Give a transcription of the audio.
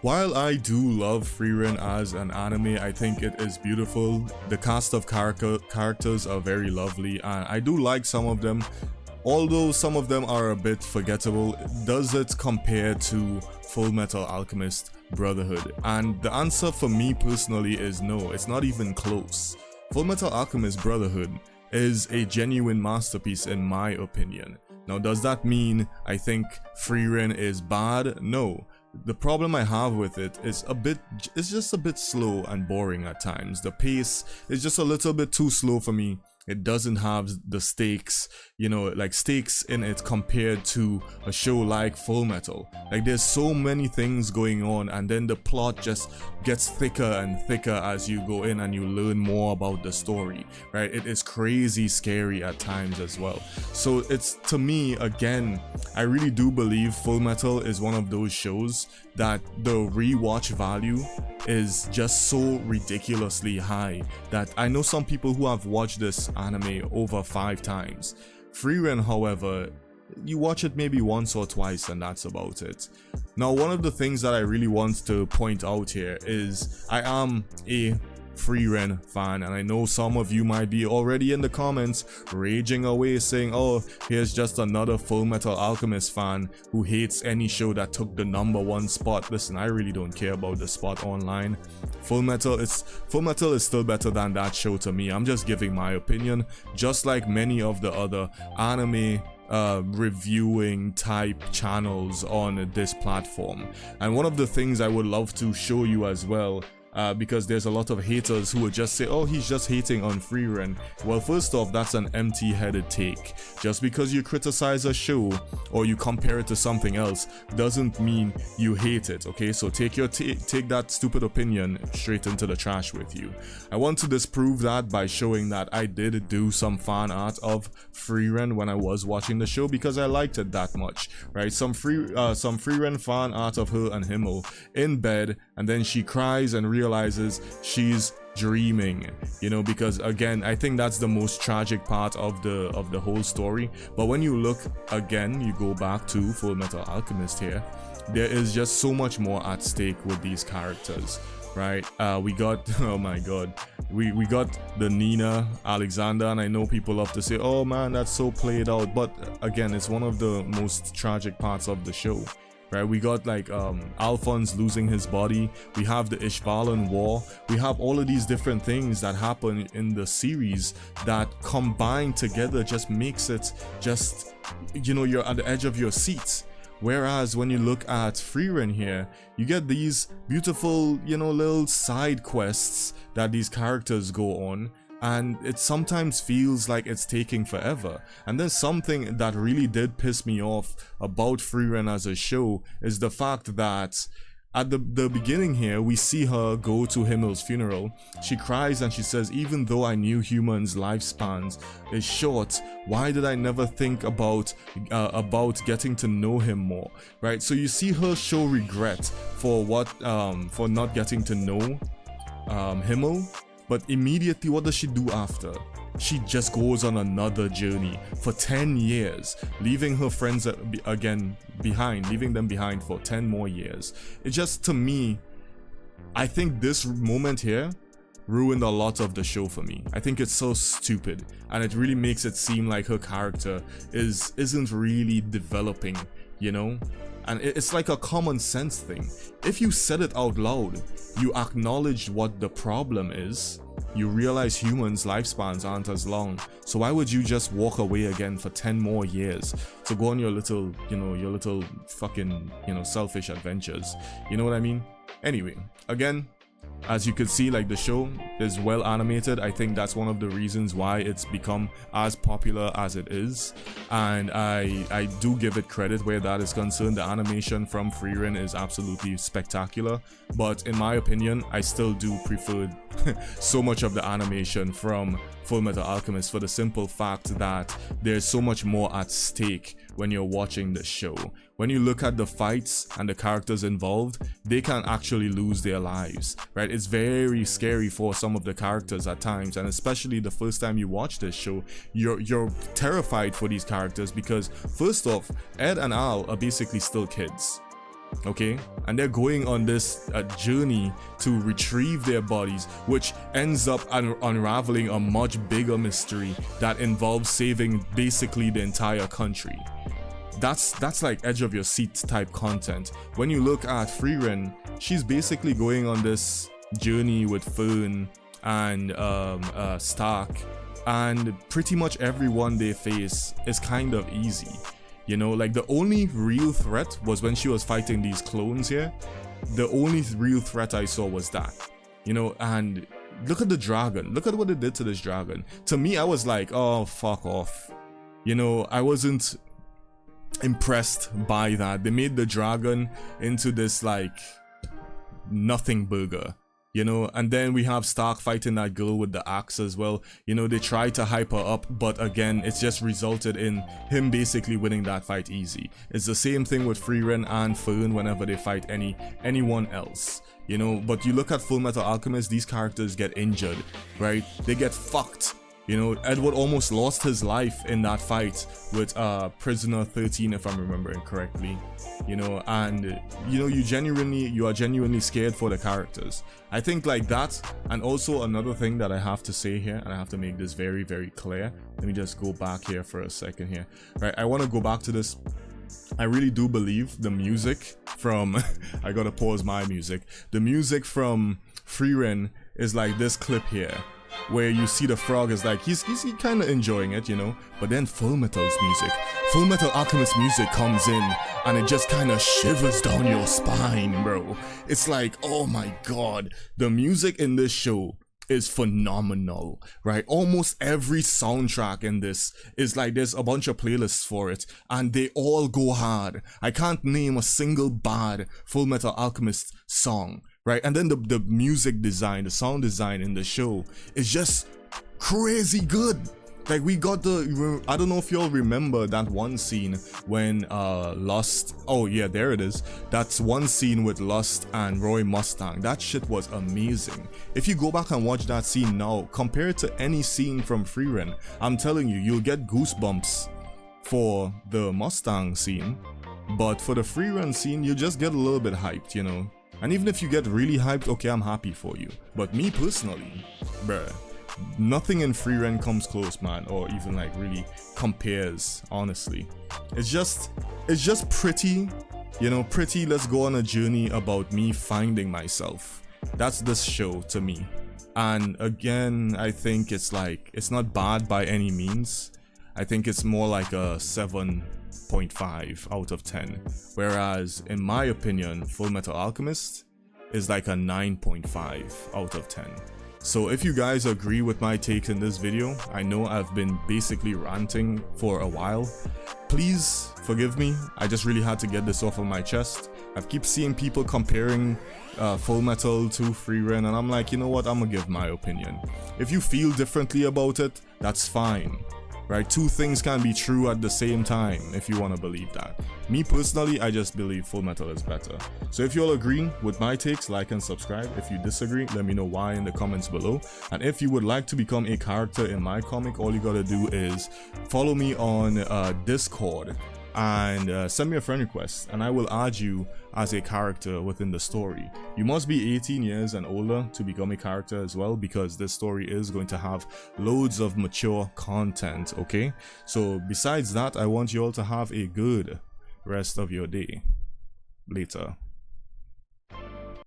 While I do love Frieren as an anime, I think it is beautiful. The cast of characters are very lovely, and I do like some of them. Although some of them are a bit forgettable, does it compare to Fullmetal Alchemist Brotherhood? And the answer for me personally is no, it's not even close. Fullmetal Alchemist Brotherhood is a genuine masterpiece in my opinion. Now, does that mean I think Frieren is bad? No. The problem I have with it is it's just a bit slow and boring at times. The pace is just a little bit too slow for me. It doesn't have the stakes, you know, like stakes in it compared to a show like Fullmetal. Like, there's so many things going on, and then the plot just gets thicker and thicker as you go in and you learn more about the story, right? It is crazy scary at times as well. So it's, to me, again, I really do believe Fullmetal is one of those shows that the rewatch value is just so ridiculously high that I know some people who have watched this anime over 5 times. Frieren, however, you watch it maybe once or twice and that's about it. Now, one of the things that I really want to point out here is I am a Frieren fan, and I know some of you might be already in the comments raging away saying, oh, here's just another Fullmetal Alchemist fan who hates any show that took the #1 spot. Listen, I really don't care about the spot online. Fullmetal is still better than that show to me. I'm just giving my opinion, just like many of the other anime reviewing type channels on this platform. And one of the things I would love to show you as well, because there's a lot of haters who would just say, oh, he's just hating on Frieren. Well, first off, that's an empty-headed take. Just because you criticize a show or you compare it to something else doesn't mean you hate it, okay? So take that stupid opinion straight into the trash with you. I want to disprove that by showing that I did do some fan art of Frieren when I was watching the show because I liked it that much, right? Some Frieren fan art of her and Himmel in bed, and then she cries and realizes she's dreaming, you know, because again, I think that's the most tragic part of the whole story. But when you look again, you go back to Fullmetal Alchemist here, there is just so much more at stake with these characters, right? We got, oh my god, we got the Nina Alexander, and I know people love to say, oh man, that's so played out, but again, it's one of the most tragic parts of the show. Right, we got like Alphonse losing his body, we have the Ishvalan War, we have all of these different things that happen in the series that combined together just makes it just, you know, you're at the edge of your seat. Whereas when you look at Frieren here, you get these beautiful, you know, little side quests that these characters go on, and it sometimes feels like it's taking forever. And then something that really did piss me off about Frieren as a show is the fact that at the beginning here, we see her go to Himmel's funeral. She cries and she says, even though I knew humans' lifespans is short, why did I never think about getting to know him more, right? So you see her show regret for for not getting to know Himmel. But immediately, what does she do after? She just goes on another journey for 10 years, leaving her friends leaving them behind for 10 more years. It just, to me, I think this moment here ruined a lot of the show for me. I think it's so stupid, and it really makes it seem like her character isn't really developing, you know? And it's like a common sense thing. If you said it out loud, you acknowledged what the problem is, you realize humans' lifespans aren't as long, so why would you just walk away again for 10 more years to go on your little, you know, your little fucking, you know, selfish adventures? You know what I mean? Anyway, again, as you could see, like, the show is well animated. I think that's one of the reasons why it's become as popular as it is, and I do give it credit where that is concerned. The animation from Frieren is absolutely spectacular, but in my opinion, I still do prefer so much of the animation from Fullmetal Alchemist for the simple fact that there's so much more at stake when you're watching the show. When you look at the fights and the characters involved, they can actually lose their lives, right? It's very scary for some of the characters at times, and especially the first time you watch this show, you're terrified for these characters because, first off, Ed and Al are basically still kids, okay, and they're going on this journey to retrieve their bodies, which ends up unraveling a much bigger mystery that involves saving basically the entire country. That's like edge of your seat type content. When you look at Frieren, she's basically going on this journey with Fern and Stark, and pretty much everyone they face is kind of easy. You know, like the only real threat was when she was fighting these clones here. The only real threat I saw was that. You know, and look at the dragon. Look at what it did to this dragon. To me, I was like, oh, fuck off. You know, I wasn't impressed by that. They made the dragon into this like nothing burger. You know, and then we have Stark fighting that girl with the axe as well. You know, they try to hype her up, but again, it's just resulted in him basically winning that fight easy. It's the same thing with Frieren and Fern whenever they fight anyone else. You know, but you look at Fullmetal Alchemist, these characters get injured, right? They get fucked. You know, Edward almost lost his life in that fight with Prisoner 13, if I'm remembering correctly. You know, and you know, you are genuinely scared for the characters. I think like that, and also another thing that I have to say here, and I have to make this very, very clear. Let me just go back here for a second here. Right, I want to go back to this. I really do believe the music from I gotta pause my music. The music from Frieren is like this clip here, where you see the frog is like, he's kind of enjoying it, you know, but then Fullmetal's music, Fullmetal Alchemist music comes in, and it just kind of shivers down your spine, bro. It's like, oh my god, the music in this show is phenomenal, right? Almost every soundtrack in this is like, there's a bunch of playlists for it, and they all go hard. I can't name a single bad Fullmetal Alchemist song. Right, and then the music design, the sound design in the show is just crazy good. Like we got I don't know if y'all remember that one scene when Lust, oh yeah, there it is. That's one scene with Lust and Roy Mustang. That shit was amazing. If you go back and watch that scene now, compare it to any scene from Frieren, I'm telling you, you'll get goosebumps for the Mustang scene, but for the Frieren scene, you just get a little bit hyped, you know. And even if you get really hyped, okay, I'm happy for you. But me personally, bruh, nothing in Frieren comes close, man, or even like really compares, honestly. It's just pretty, you know, pretty. Let's go on a journey about me finding myself. That's this show to me. And again, I think it's like, it's not bad by any means. I think it's more like a 7.5 out of 10, whereas in my opinion, Fullmetal Alchemist is like a 9.5 out of 10. So if you guys agree with my takes in this video, I know I've been basically ranting for a while, please forgive me. I just really had to get this off of my chest. I keep seeing people comparing Fullmetal to Frieren, and I'm like, you know what, I'm gonna give my opinion. If you feel differently about it, that's fine. Right, two things can be true at the same time if you want to believe that. Me personally, I just believe Fullmetal is better. So if you all agree with my takes, like and subscribe. If you disagree, let me know why in the comments below. And if you would like to become a character in my comic, all you gotta do is follow me on Discord and send me a friend request, and I will add you as a character within the story. You must be 18 years and older to become a character as well, because this story is going to have loads of mature content, okay? So besides that, I want you all to have a good rest of your day. Later.